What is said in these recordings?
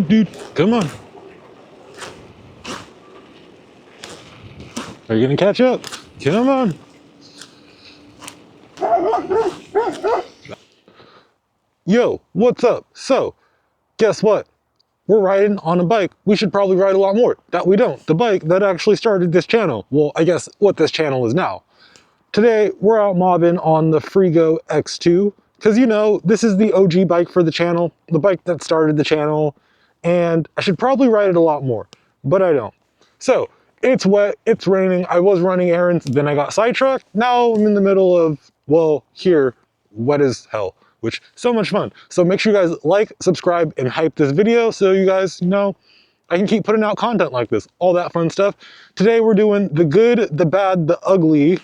dude. Come on. Are you gonna catch up? Come on. Yo, what's up? So, guess what? We're riding on a bike. We should probably ride a lot more. That we don't. The bike that actually started this channel. Well, I guess what this channel is now. Today, we're out mobbing on the Freego X2. Because, you know, this is the OG bike for the channel. The bike that started the channel. And I should probably ride it a lot more. But I don't. So, it's wet. It's raining. I was running errands. Then I got sidetracked. Now I'm in the middle of, well, here, wet as hell. Which, so much fun. So make sure you guys like, subscribe, and hype this video so you guys know I can keep putting out content like this. All that fun stuff. Today we're doing the good, the bad, the ugly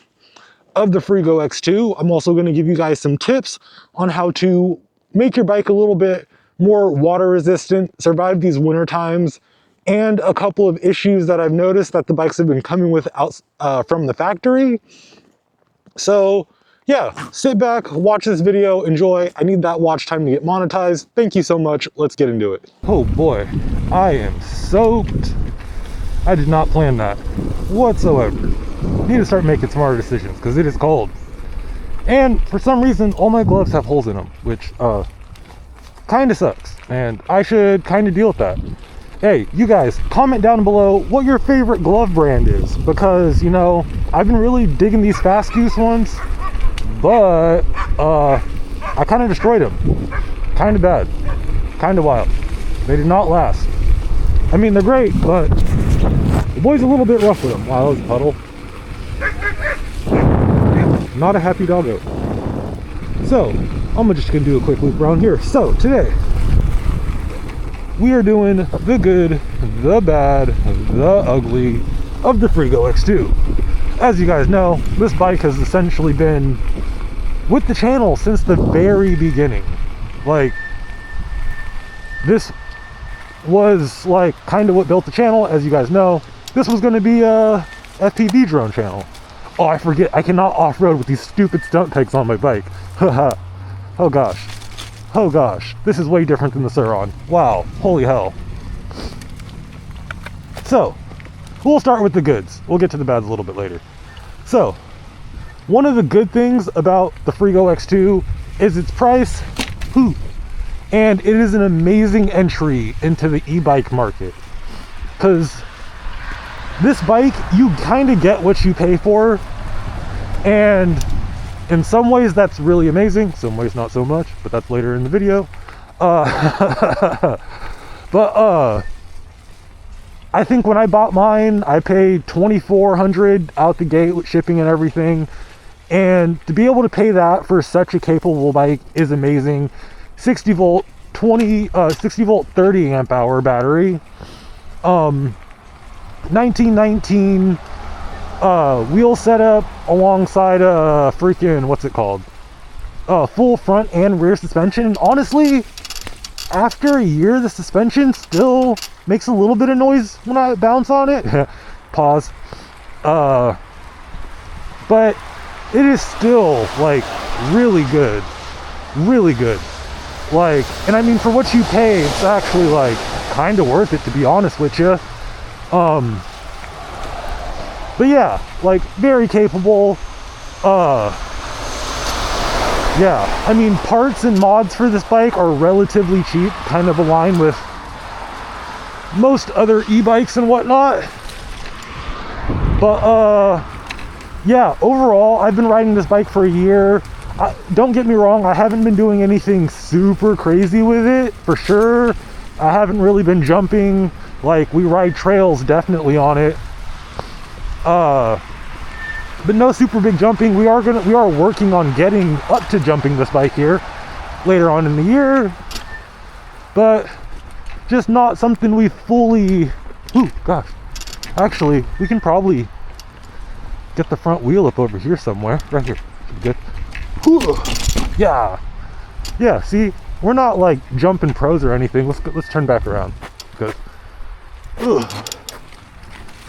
of the Freego X2. I'm also going to give you guys some tips on how to make your bike a little bit more water resistant, survive these winter times, and a couple of issues that I've noticed that the bikes have been coming with out from the factory. So yeah, sit back, watch this video, enjoy. I need that watch time to get monetized. Thank you so much. Let's get into it. Oh boy, I am soaked. I did not plan that whatsoever. Need to start making smarter decisions because it is cold. And for some reason, all my gloves have holes in them, which kind of sucks. And I should kind of deal with that. Hey, you guys, comment down below what your favorite glove brand is. Because, you know, I've been really digging these Fast Goose ones. But, I kind of destroyed them. Kind of bad. Kind of wild. They did not last. I mean, they're great, but the boy's a little bit rough with them. Wow, that was a puddle. Not a happy doggo. So, I'm just going to do a quick loop around here. So, today, we are doing the good, the bad, the ugly of the Freego X2. As you guys know, this bike has essentially been with the channel since the very beginning. Like, this was like kind of what built the channel. As you guys know, this was going to be a FPV drone channel. Oh, I forget, I cannot off-road with these stupid stunt pegs on my bike. Haha. Oh gosh. Oh gosh, this is way different than the Surron. Wow, holy hell. So, we'll start with the goods. We'll get to the bads a little bit later. So, one of the good things about the Freego X2 is its price. Whew. And it is an amazing entry into the e-bike market. Because this bike, you kind of get what you pay for. And in some ways that's really amazing, some ways not so much, but that's later in the video. I think when I bought mine, I paid $2,400 out the gate with shipping and everything. And to be able to pay that for such a capable bike is amazing. 60 volt 30 amp hour battery. 1919 wheel setup alongside a freaking, what's it called? Full front and rear suspension. And honestly, after a year, the suspension still makes a little bit of noise when I bounce on it. Pause. But it is still like really good. Really good. Like, and I mean, for what you pay, it's actually like kind of worth it, to be honest with you. But yeah, like very capable. Yeah, I mean, parts and mods for this bike are relatively cheap, kind of aligned with most other e-bikes and whatnot. But yeah, overall, I've been riding this bike for a year. Don't get me wrong, I haven't been doing anything super crazy with it, for sure. I haven't really been jumping. Like, we ride trails definitely on it. But no super big jumping. We are working on getting up to jumping this bike here later on in the year, but just not something we fully. Ooh, gosh, actually, we can probably get the front wheel up over here somewhere. Right here, good. Ooh, yeah, yeah. See, we're not like jumping pros or anything. Let's turn back around because don't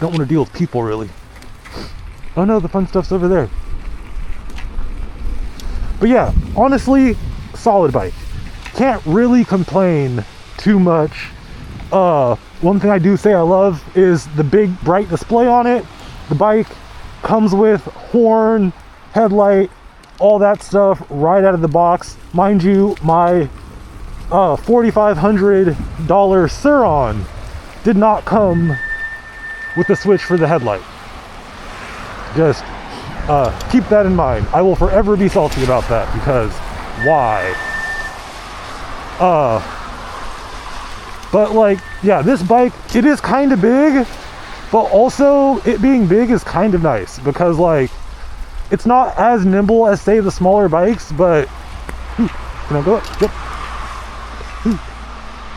want to deal with people really. Oh no, the fun stuff's over there. But yeah, honestly, solid bike. Can't really complain too much One thing I do say I love is the big bright display on it. The bike comes with horn, headlight, all that stuff right out of the box. Mind you, my $4,500 Surron did not come with the switch for the headlight. Just keep that in mind. I will forever be salty about that, because why? But like, yeah, this bike, it is kind of big, but also it being big is kind of nice, because like, it's not as nimble as say the smaller bikes, but can I go up? Yep.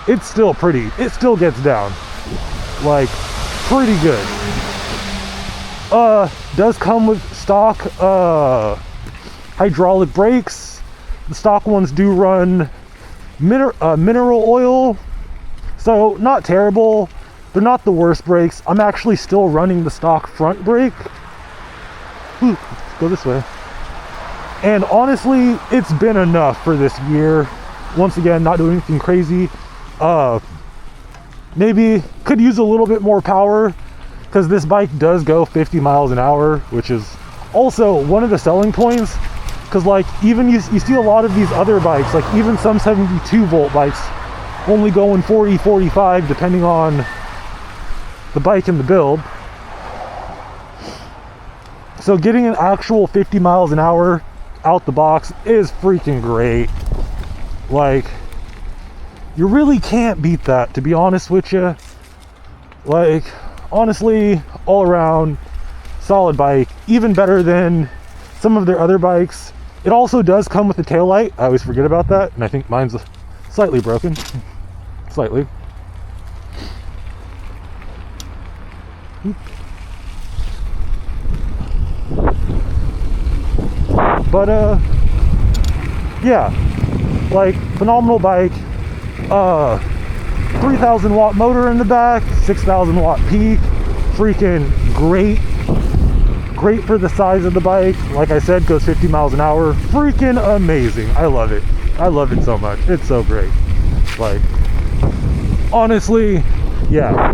It's still pretty, it still gets down like pretty good. Does come with stock hydraulic brakes. The stock ones do run mineral oil, so not terrible. They're not the worst brakes. I'm actually still running the stock front brake. Let's go this way. And honestly, it's been enough for this year. Once again, not doing anything crazy. Maybe could use a little bit more power, because this bike does go 50 miles an hour, which is also one of the selling points. Because like, even you see a lot of these other bikes, like even some 72 volt bikes only going 40, 45, depending on the bike and the build. So getting an actual 50 miles an hour out the box is freaking great. Like, you really can't beat that, to be honest with you. Like, honestly, all around solid bike, even better than some of their other bikes. It also does come with a taillight. I always forget about that, and I think mine's slightly broken. Slightly. But yeah, like, phenomenal bike. 3,000 watt motor in the back, 6,000 watt peak. Freaking great for the size of the bike. Like I said, goes 50 miles an hour. Freaking amazing. I love it. I love it so much. It's so great. Like, honestly, yeah.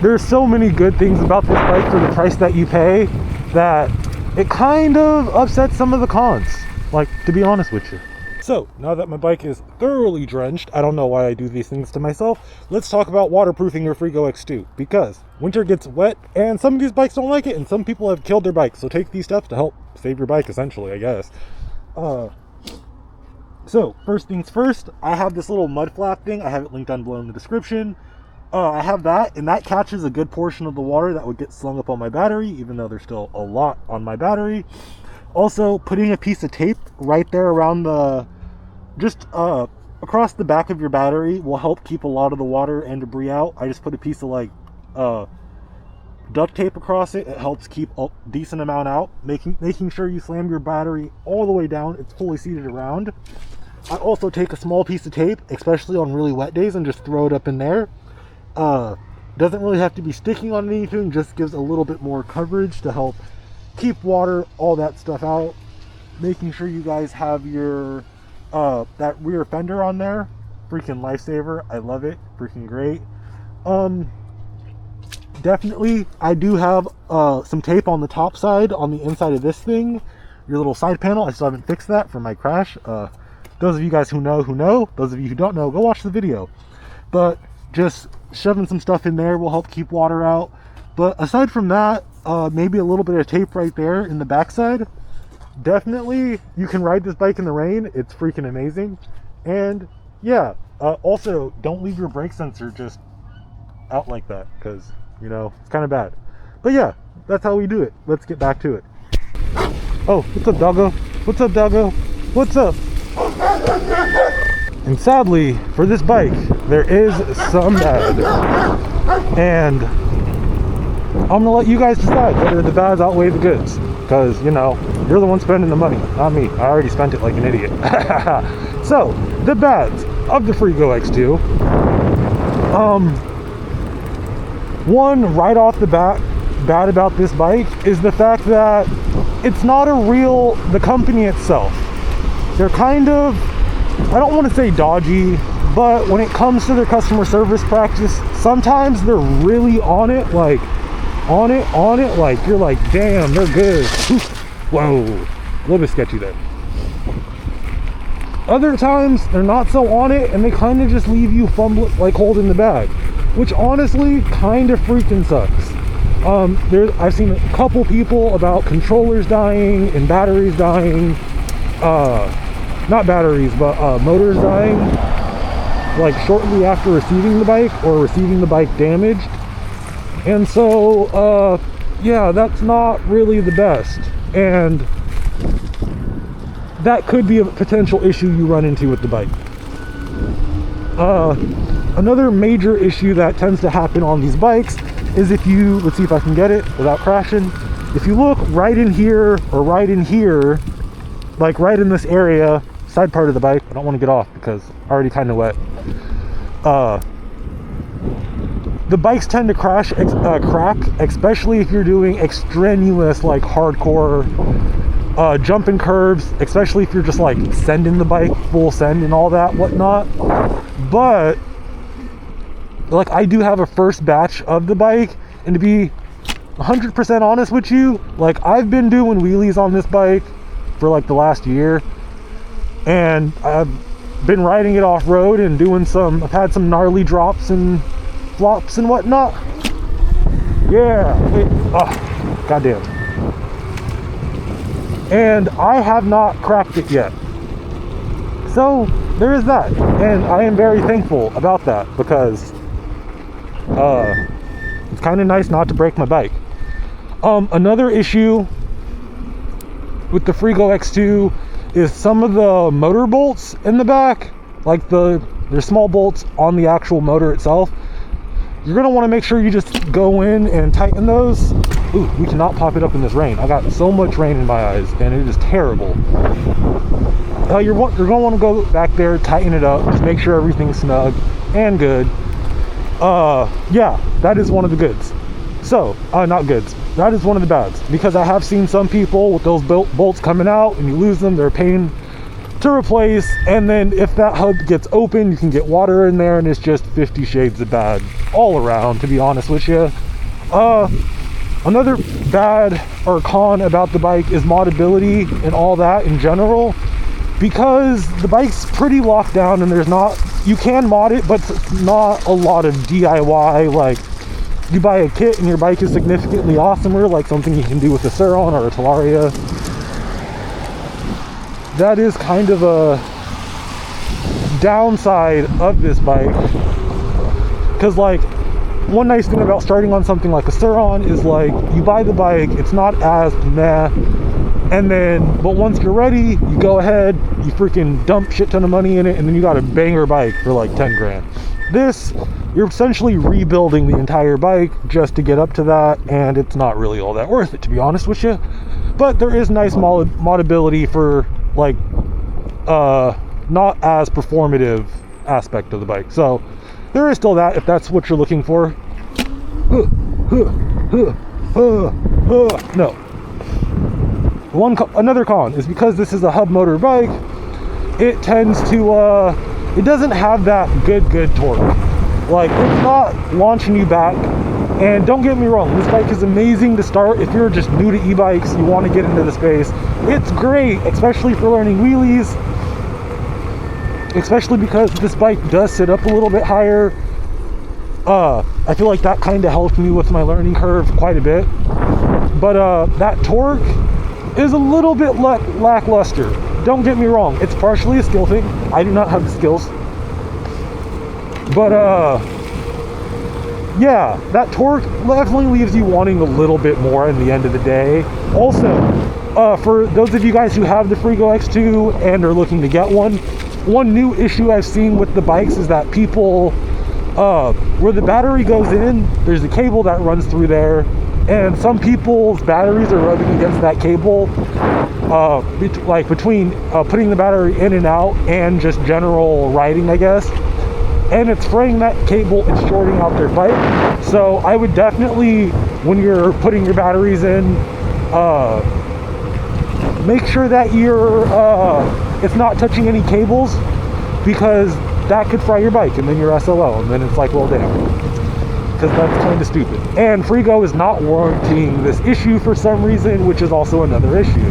There's so many good things about this bike for the price that you pay that it kind of upsets some of the cons, like, to be honest with you. So, now that my bike is thoroughly drenched, I don't know why I do these things to myself, let's talk about waterproofing your Frigo X2, because winter gets wet, and some of these bikes don't like it, and some people have killed their bikes, so take these steps to help save your bike, essentially, I guess. So, first things first, I have this little mud flap thing. I have it linked down below in the description. I have that, and that catches a good portion of the water that would get slung up on my battery, even though there's still a lot on my battery. Also, putting a piece of tape right there around the, just across the back of your battery will help keep a lot of the water and debris out. I just put a piece of like duct tape across it. It helps keep a decent amount out, making sure you slam your battery all the way down. It's fully seated around. I also take a small piece of tape, especially on really wet days, and just throw it up in there. Doesn't really have to be sticking on anything, just gives a little bit more coverage to help keep water, all that stuff out. Making sure you guys have your that rear fender on there. Freaking lifesaver. I love it. Freaking great. Definitely, I do have some tape on the top side, on the inside of this thing, your little side panel. I still haven't fixed that from my crash. Those of you guys who know. Those of you who don't know, go watch the video. But just shoving some stuff in there will help keep water out. But aside from that, maybe a little bit of tape right there in the backside. Definitely, you can ride this bike in the rain. It's freaking amazing. And yeah, also, don't leave your brake sensor just out like that, because, you know, it's kind of bad. But yeah, that's how we do it. Let's get back to it. Oh, what's up, doggo? What's up, doggo? What's up? And sadly, for this bike, there is some bad. And I'm gonna let you guys decide whether the bads outweigh the goods. Because, you know, you're the one spending the money, not me. I already spent it like an idiot. So, the bads of the Frigo X2. One, right off the bat, bad about this bike is the fact that it's not the company itself. They're kind of I don't want to say dodgy, but when it comes to their customer service practice, sometimes they're really on it, like on it, like you're like, damn, they're good. Whoa, a little bit sketchy there. Other times they're not so on it, and they kind of just leave you fumbling, like holding the bag, which honestly kind of freaking sucks. I've seen a couple people about controllers dying and batteries dying, not batteries, but motors dying, like shortly after receiving the bike or receiving the bike damaged. And so, yeah, that's not really the best. And that could be a potential issue you run into with the bike. Another major issue that tends to happen on these bikes is if you, let's see if I can get it without crashing. If you look right in here or right in here, like right in this area, side part of the bike, I don't want to get off because already kind of wet. The bikes tend to crack, especially if you're doing extraneous, like hardcore jumping curves, especially if you're just like sending the bike full send and all that whatnot. But like, I do have a first batch of the bike, and to be 100% honest with you, like I've been doing wheelies on this bike for like the last year, and I've been riding it off-road and doing I've had some gnarly drops and flops and whatnot. Yeah, goddamn. And I have not cracked it yet. So there is that, and I am very thankful about that, because it's kind of nice not to break my bike. Another issue with the Frigo X2 is some of the motor bolts in the back, like there's small bolts on the actual motor itself. You're gonna want to make sure you just go in and tighten those. Ooh, we cannot pop it up in this rain. I got so much rain in my eyes, and it is terrible. You're gonna want to go back there, tighten it up, just make sure everything's snug and good. Yeah, that is one of the goods. So, not goods. That is one of the bads, because I have seen some people with those bolts coming out, and you lose them. They're a pain to replace, and then if that hub gets open, you can get water in there, and it's just 50 shades of bad all around, to be honest with you. Another bad or con about the bike is modability and all that in general, because the bike's pretty locked down, and you can mod it, but it's not a lot of DIY. Like, you buy a kit and your bike is significantly awesomer, like something you can do with a Surron or a Talaria. That is kind of a downside of this bike, because like, one nice thing about starting on something like a Surron is like, you buy the bike, it's not as meh, but once you're ready, you go ahead, you freaking dump shit ton of money in it, and then you got a banger bike for like 10 grand. This, you're essentially rebuilding the entire bike just to get up to that, and it's not really all that worth it, to be honest with you. But there is nice modability for like not as performative aspect of the bike. So there is still that, if that's what you're looking for. No. Another con is because this is a hub motor bike, it tends to it doesn't have that good torque. Like, it's not launching you back. And don't get me wrong, this bike is amazing to start if you're just new to e-bikes, you want to get into the space. It's great, especially for learning wheelies, especially because this bike does sit up a little bit higher. I feel like that kind of helped me with my learning curve quite a bit. But that torque is a little bit lackluster. Don't get me wrong, it's partially a skill thing. I do not have the skills. But yeah, that torque definitely leaves you wanting a little bit more in the end of the day. Also, for those of you guys who have the Freego X2 and are looking to get one new issue I've seen with the bikes is that people, where the battery goes in, there's a cable that runs through there, and some people's batteries are rubbing against that cable, like between putting the battery in and out and just general riding, I guess. And it's fraying that cable and shorting out their bike. So I would definitely, when you're putting your batteries in, make sure that it's not touching any cables, because that could fry your bike and then you're SOL, and then it's like, well, damn, because that's kind of stupid. And Freego is not warranting this issue for some reason, which is also another issue.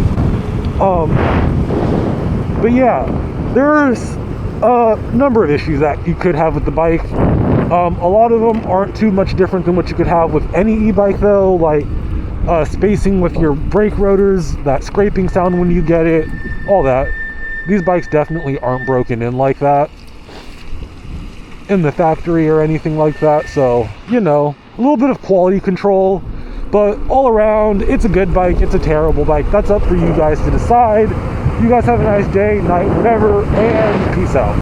But yeah, there's a number of issues that you could have with the bike. A lot of them aren't too much different than what you could have with any e-bike though, like spacing with your brake rotors, that scraping sound when you get it, all that. These bikes definitely aren't broken in like that in the factory or anything like that, so, you know, a little bit of quality control, but all around, it's a good bike, it's a terrible bike. That's up for you guys to decide. You guys have a nice day, night, whatever, and peace out.